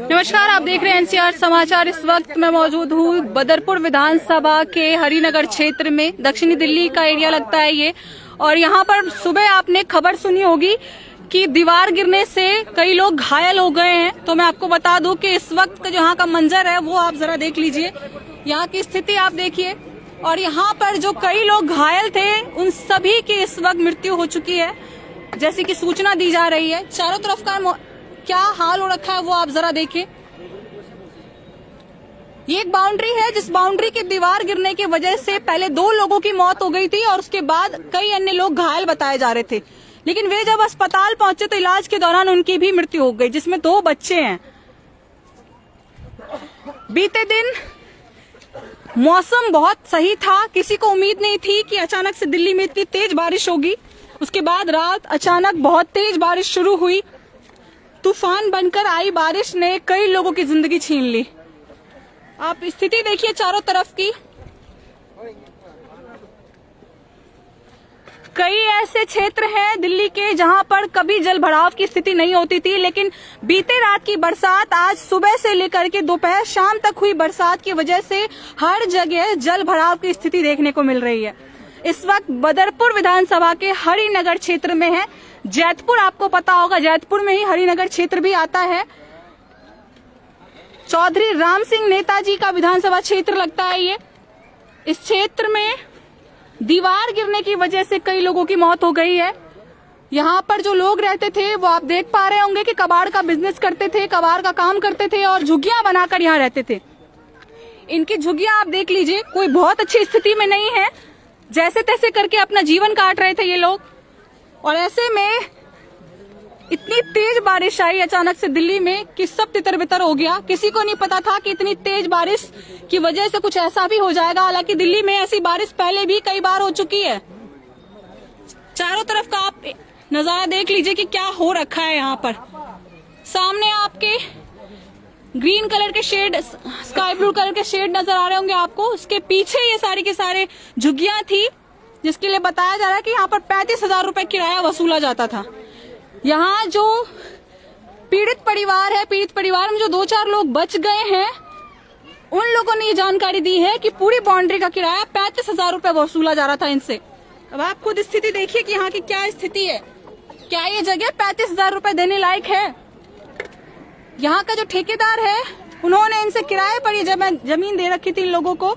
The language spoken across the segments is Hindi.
नमस्कार, आप देख रहे हैं एनसीआर समाचार। इस वक्त मैं मौजूद हूँ बदरपुर विधानसभा के हरिनगर क्षेत्र में। दक्षिणी दिल्ली का एरिया लगता है ये। और यहाँ पर सुबह आपने खबर सुनी होगी कि दीवार गिरने से कई लोग घायल हो गए हैं। तो मैं आपको बता दूं कि इस वक्त का जो यहाँ का मंजर है वो आप जरा देख लीजिए। यहाँ की स्थिति आप देखिए। और यहाँ पर जो कई लोग घायल थे उन सभी की इस वक्त मृत्यु हो चुकी है, जैसी कि सूचना दी जा रही है। चारों तरफ का क्या हाल हो रखा है वो आप जरा देखिए। ये एक बाउंड्री है जिस बाउंड्री की दीवार गिरने की वजह से पहले 2 लोगों की मौत हो गई थी और उसके बाद कई अन्य लोग घायल बताए जा रहे थे। लेकिन वे जब अस्पताल पहुंचे तो इलाज के दौरान उनकी भी मृत्यु हो गई, जिसमें 2 बच्चे हैं। बीते दिन मौसम बहुत सही था, किसी को उम्मीद नहीं थी कि अचानक से दिल्ली में इतनी तेज बारिश होगी। उसके बाद रात अचानक बहुत तेज बारिश शुरू हुई। तूफान बनकर आई बारिश ने कई लोगों की जिंदगी छीन ली। आप स्थिति देखिए चारों तरफ की। कई ऐसे क्षेत्र हैं दिल्ली के जहां पर कभी जल भराव की स्थिति नहीं होती थी, लेकिन बीते रात की बरसात, आज सुबह से लेकर के दोपहर शाम तक हुई बरसात की वजह से हर जगह जल भराव की स्थिति देखने को मिल रही है। इस वक्त बदरपुर विधानसभा के हरिनगर क्षेत्र में है। जैतपुर आपको पता होगा, जैतपुर में ही हरिनगर क्षेत्र भी आता है। चौधरी राम सिंह नेताजी का विधानसभा क्षेत्र लगता है ये। इस क्षेत्र में दीवार गिरने की वजह से कई लोगों की मौत हो गई है। यहाँ पर जो लोग रहते थे वो आप देख पा रहे होंगे कि कबाड़ का बिजनेस करते थे, कबाड़ का काम करते थे और झुग्गियां बनाकर यहाँ रहते थे। इनकी झुग्गियां आप देख लीजिए, कोई बहुत अच्छी स्थिति में नहीं है। जैसे तैसे करके अपना जीवन काट रहे थे ये लोग। और ऐसे में इतनी तेज बारिश आई अचानक से दिल्ली में कि सब तितर बितर हो गया। किसी को नहीं पता था कि इतनी तेज बारिश की वजह से कुछ ऐसा भी हो जाएगा। हालांकि दिल्ली में ऐसी बारिश पहले भी कई बार हो चुकी है। चारों तरफ का आप नजारा देख लीजिए कि क्या हो रखा है यहाँ पर। सामने आपके ग्रीन कलर के शेड, स्काई ब्लू कलर के शेड नजर आ रहे होंगे आपको। उसके पीछे ये सारी के सारे झुग्गियां थी, जिसके लिए बताया जा रहा है कि यहाँ पर 35,000 रुपए किराया वसूला जाता था। यहाँ जो पीड़ित परिवार है, पीड़ित परिवार में जो 2-4 लोग बच गए हैं, उन लोगों ने ये जानकारी दी है कि पूरी बाउंड्री का किराया 35,000 रुपए वसूला जा रहा था इनसे। अब आप खुद स्थिति देखिए कि यहाँ की क्या स्थिति है। क्या ये जगह 35,000 रुपए देने लायक है? यहाँ का जो ठेकेदार है उन्होंने इनसे किराए पर ये जमीन दे रखी थी इन लोगों को।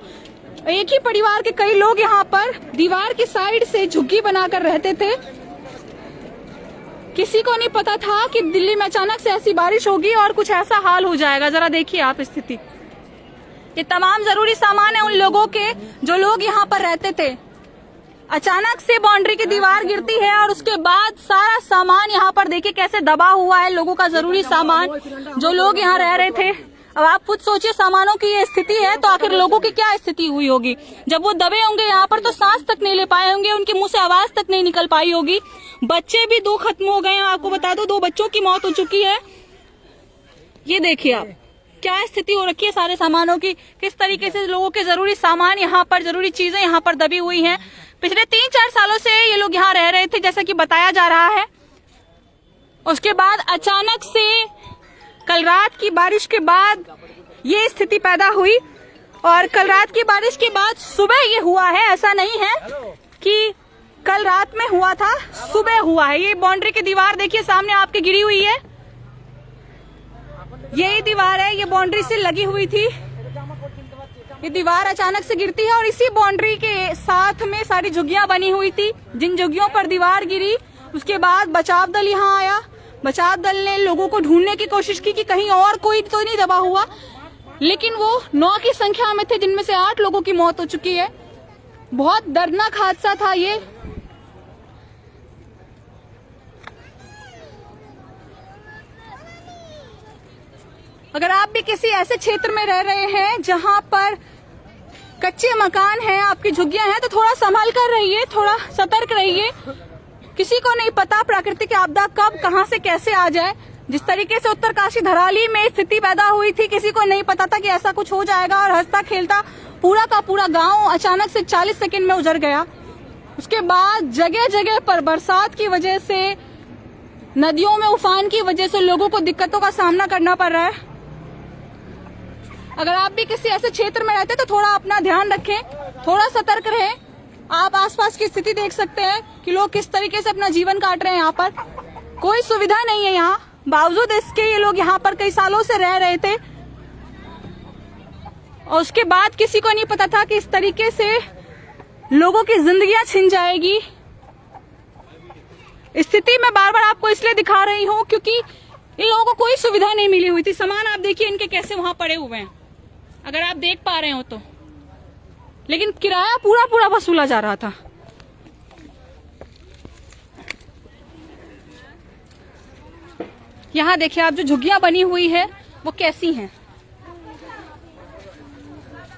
एक ही परिवार के कई लोग यहाँ पर दीवार की साइड से झुग्गी बनाकर रहते थे। किसी को नहीं पता था कि दिल्ली में अचानक से ऐसी बारिश होगी और कुछ ऐसा हाल हो जाएगा। जरा देखिए आप स्थिति। ये तमाम जरूरी सामान है उन लोगों के जो लोग यहाँ पर रहते थे। अचानक से बाउंड्री की दीवार गिरती है और उसके बाद सारा सामान यहाँ पर देखिए कैसे दबा हुआ है, लोगों का जरूरी सामान, जो लोग यहाँ रह रहे थे। अब आप खुद सोचिए, सामानों की ये स्थिति है तो आखिर लोगों की क्या स्थिति हुई होगी। जब वो दबे होंगे यहाँ पर तो सांस तक नहीं ले पाए होंगे, उनके मुंह से आवाज तक नहीं निकल पाई होगी। बच्चे भी 2 खत्म हो गए हैं। आपको बता दो 2 बच्चों की मौत हो चुकी है। ये देखिए आप क्या स्थिति हो रखी है सारे सामानों की, किस तरीके से लोगों के जरूरी सामान यहाँ पर, जरूरी चीजें यहाँ पर दबी हुई हैं। पिछले 3-4 सालों से ये लोग यहाँ रह रहे थे जैसा कि बताया जा रहा है। उसके बाद अचानक से कल रात की बारिश के बाद ये स्थिति पैदा हुई और कल रात की बारिश के बाद सुबह ये हुआ है। ऐसा नहीं है कि कल रात में हुआ था, सुबह हुआ है। ये बाउंड्री की दीवार देखिए सामने आपके गिरी हुई है। यही दीवार है, ये बाउंड्री से लगी हुई थी। ये दीवार अचानक से गिरती है और इसी बाउंड्री के साथ में सारी झुग्गियां बनी हुई थी। जिन झुग्गियों पर दीवार गिरी उसके बाद बचाव दल यहाँ आया। बचाव दल ने लोगों को ढूंढने की कोशिश की कि कहीं और कोई तो नहीं दबा हुआ, लेकिन वो 9 की संख्या में थे, जिनमें से 8 लोगों की मौत हो चुकी है। बहुत दर्दनाक हादसा था ये। अगर आप भी किसी ऐसे क्षेत्र में रह रहे हैं जहां पर कच्चे मकान हैं, आपकी झुग्गियां हैं, तो थोड़ा संभल कर रहिए, थोड़ा सतर्क रहिए। किसी को नहीं पता प्राकृतिक आपदा कब कहां से कैसे आ जाए। जिस तरीके से उत्तरकाशी धराली में स्थिति पैदा हुई थी, किसी को नहीं पता था कि ऐसा कुछ हो जाएगा और हंसता खेलता पूरा का पूरा गांव अचानक से 40 सेकंड में उजड़ गया। उसके बाद जगह जगह पर बरसात की वजह से नदियों में उफान की वजह से लोगों को दिक्कतों का सामना करना पड़ रहा है। अगर आप भी किसी ऐसे क्षेत्र में रहते हैं तो थोड़ा अपना ध्यान रखें, थोड़ा सतर्क रहें। आप आसपास की स्थिति देख सकते हैं कि लोग किस तरीके से अपना जीवन काट रहे हैं। यहाँ पर कोई सुविधा नहीं है। यहाँ बावजूद इसके ये लोग यहाँ पर कई सालों से रह रहे थे और उसके बाद किसी को नहीं पता था कि इस तरीके से लोगों की जिंदगियां छिन जाएगी। स्थिति मैं बार बार आपको इसलिए दिखा रही हूँ क्योंकि इन लोगों को कोई सुविधा नहीं मिली हुई थी। सामान आप देखिए इनके कैसे वहां पड़े हुए हैं, अगर आप देख पा रहे हो तो। लेकिन किराया पूरा पूरा वसूला जा रहा था। यहाँ देखिए आप, जो झुग्गियां बनी हुई है वो कैसी हैं।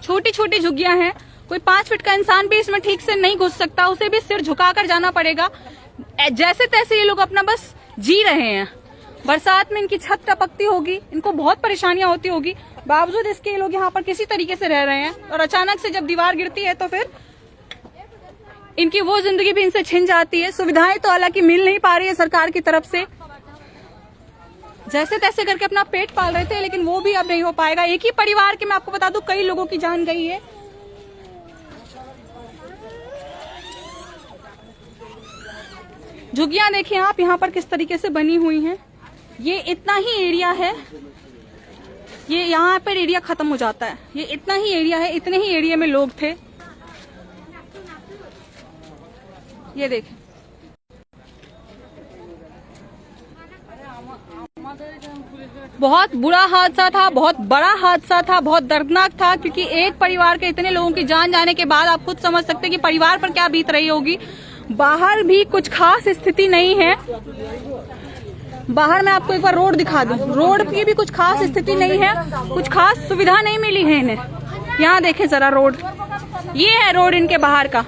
छोटी छोटी झुग्गियां हैं। कोई 5 फीट का इंसान भी इसमें ठीक से नहीं घुस सकता, उसे भी सिर झुकाकर जाना पड़ेगा। जैसे तैसे ये लोग अपना बस जी रहे हैं। बरसात में इनकी छत टपकती होगी, इनको बहुत परेशानियां होती होगी। बावजूद इसके ये लोग यहाँ पर किसी तरीके से रह रहे हैं और अचानक से जब दीवार गिरती है तो फिर इनकी वो जिंदगी भी इनसे छिन जाती है। सुविधाएं तो हालांकि मिल नहीं पा रही है सरकार की तरफ से। जैसे तैसे करके अपना पेट पाल रहे थे, लेकिन वो भी अब नहीं हो पाएगा। एक ही परिवार के मैं आपको बता दूं कई लोगों की जान गई है। झुग्गियां देखिए आप यहाँ पर किस तरीके से बनी हुई हैं। ये इतना ही एरिया है, ये यहाँ पर एरिया खत्म हो जाता है। ये इतना ही एरिया है, इतने ही एरिया में लोग थे। ये देखें, बहुत बुरा हादसा था, बहुत बड़ा हादसा था, बहुत दर्दनाक था। क्योंकि एक परिवार के इतने लोगों की जान जाने के बाद आप खुद समझ सकते हैं कि परिवार पर क्या बीत रही होगी। बाहर भी कुछ खास स्थिति नहीं है। बाहर मैं आपको एक बार रोड दिखा दूं, रोड की भी कुछ खास स्थिति नहीं है, कुछ खास सुविधा नहीं मिली है इन्हें। यहाँ देखें जरा रोड, ये है रोड इनके बाहर का।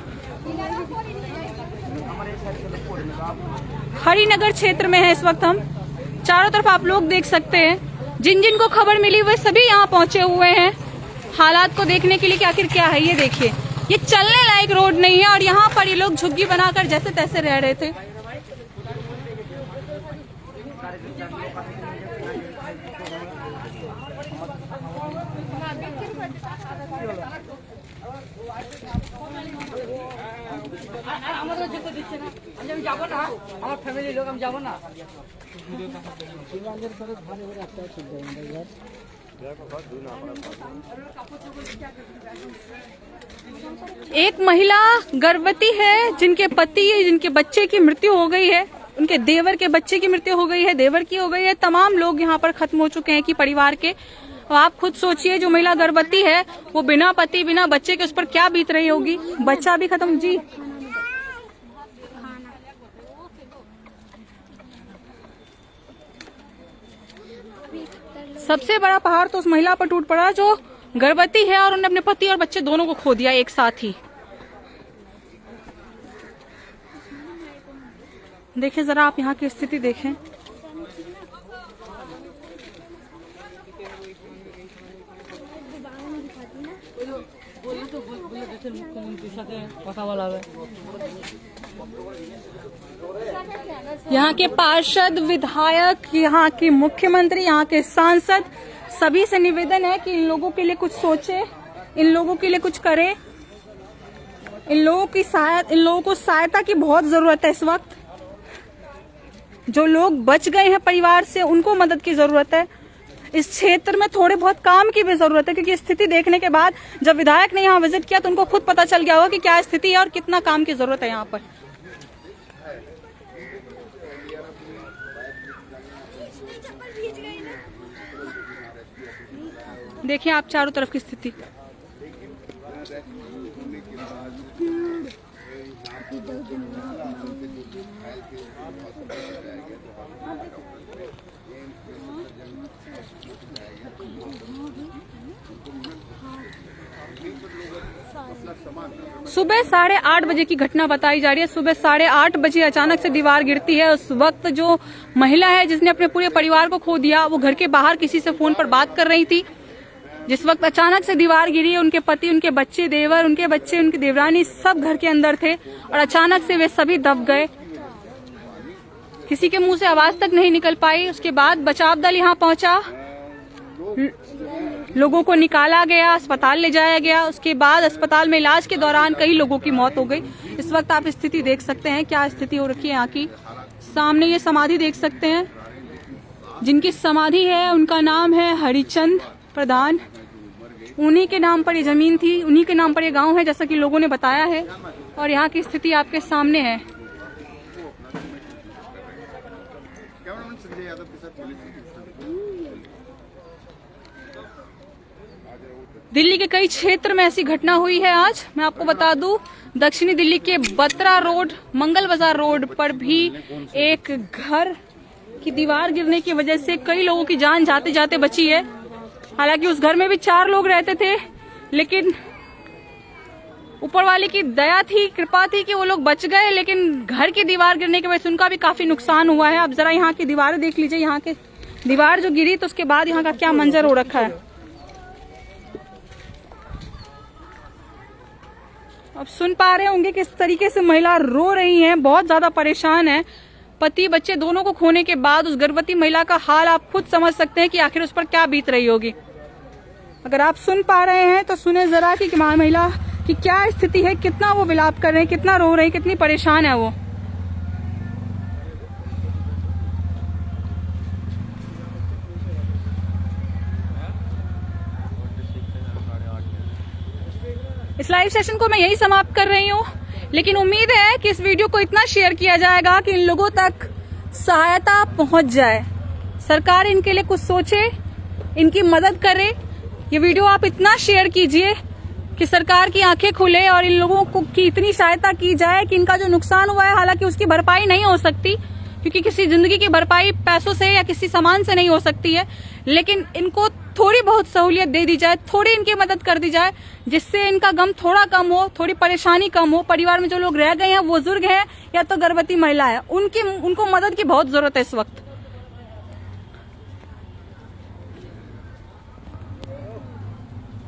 हरिनगर क्षेत्र में है इस वक्त हम। चारों तरफ आप लोग देख सकते हैं, जिन जिन को खबर मिली वे सभी यहाँ पहुंचे हुए हैं हालात को देखने के लिए कि आखिर क्या है। ये देखिए, ये चलने लायक रोड नहीं है और यहाँ पर ये लोग झुग्गी बनाकर जैसे तैसे रह रहे थे। एक महिला गर्भवती है, जिनके पति, जिनके बच्चे की मृत्यु हो गई है, उनके देवर के बच्चे की मृत्यु हो गई है, देवर की हो गई है। तमाम लोग यहाँ पर खत्म हो चुके हैं कि परिवार के। आप खुद सोचिए, जो महिला गर्भवती है वो बिना पति बिना बच्चे के उस पर क्या बीत रही होगी। बच्चा भी खत्म। जी सबसे बड़ा पहाड़ तो उस महिला पर टूट पड़ा जो गर्भवती है और उन्होंने अपने पति और बच्चे दोनों को खो दिया एक साथ ही। देखिए जरा आप यहाँ की स्थिति देखें। यहाँ के पार्षद, विधायक, यहाँ के मुख्यमंत्री, यहाँ के सांसद, सभी से निवेदन है कि इन लोगों के लिए कुछ सोचे, इन लोगों के लिए कुछ करे। इन लोगों को सहायता की बहुत जरूरत है इस वक्त। जो लोग बच गए हैं परिवार से, उनको मदद की जरूरत है। इस क्षेत्र में थोड़े बहुत काम की भी जरूरत है, क्योंकि स्थिति देखने के बाद जब विधायक ने यहाँ विजिट किया तो उनको खुद पता चल गया होगा कि क्या स्थिति है और कितना काम की जरूरत है यहाँ पर। देखिए आप चारों तरफ की स्थिति। सुबह 8:30 बजे की घटना बताई जा रही है। सुबह 8:30 बजे अचानक से दीवार गिरती है। उस वक्त जो महिला है जिसने अपने पूरे परिवार को खो दिया, वो घर के बाहर किसी से फोन पर बात कर रही थी। जिस वक्त अचानक से दीवार गिरी, उनके पति, उनके बच्चे, देवर, उनके बच्चे, उनकी देवरानी सब घर के अंदर थे और अचानक से वे सभी दब गए। किसी के मुंह से आवाज तक नहीं निकल पाई। उसके बाद बचाव दल यहाँ पहुंचा, लोगों को निकाला गया, अस्पताल ले जाया गया। उसके बाद अस्पताल में इलाज के दौरान कई लोगों की मौत हो गई। इस वक्त आप स्थिति देख सकते हैं, क्या स्थिति हो रखी है यहाँ की। सामने ये समाधि देख सकते हैं, जिनकी समाधि है उनका नाम है हरिचंद प्रधान। उन्हीं के नाम पर ये जमीन थी, उन्हीं के नाम पर ये गांव है, जैसा कि लोगों ने बताया है। और यहाँ की स्थिति आपके सामने है। दिल्ली के कई क्षेत्र में ऐसी घटना हुई है। आज मैं आपको बता दूं, दक्षिणी दिल्ली के बत्रा रोड, मंगल बाजार रोड पर भी एक घर की दीवार गिरने की वजह से कई लोगों की जान जाते जाते बची है। हालांकि उस घर में भी 4 लोग रहते थे, लेकिन ऊपर वाले की दया थी, कृपा थी कि वो लोग बच गए। लेकिन घर की दीवार गिरने की वजह से उनका भी काफी नुकसान हुआ है। आप जरा यहाँ की दीवारें देख लीजिए, यहाँ के दीवार जो गिरी तो उसके बाद यहाँ का क्या मंजर हो रखा है। अब सुन पा रहे होंगे किस तरीके से महिला रो रही हैं, बहुत ज्यादा परेशान है। पति बच्चे दोनों को खोने के बाद उस गर्भवती महिला का हाल आप खुद समझ सकते हैं कि आखिर उस पर क्या बीत रही होगी। अगर आप सुन पा रहे हैं तो सुने जरा कि महिला की क्या स्थिति है, कितना वो विलाप कर रहे हैं, कितना रो रहे हैं, कितनी परेशान है वो। इस लाइव सेशन को मैं यही समाप्त कर रही हूँ, लेकिन उम्मीद है कि इस वीडियो को इतना शेयर किया जाएगा कि इन लोगों तक सहायता पहुंच जाए, सरकार इनके लिए कुछ सोचे, इनकी मदद करे। ये वीडियो आप इतना शेयर कीजिए कि सरकार की आंखें खुले और इन लोगों को की इतनी सहायता की जाए कि इनका जो नुकसान हुआ है, हालांकि उसकी भरपाई नहीं हो सकती, क्योंकि किसी जिंदगी की भरपाई पैसों से या किसी सामान से नहीं हो सकती है, लेकिन इनको थोड़ी बहुत सहूलियत दे दी जाए, थोड़ी इनकी मदद कर दी जाए, जिससे इनका गम थोड़ा कम हो, थोड़ी परेशानी कम हो। परिवार में जो लोग रह गए हैं, बुजुर्ग हैं या तो गर्भवती महिला है, उनको मदद की बहुत जरूरत है इस वक्त।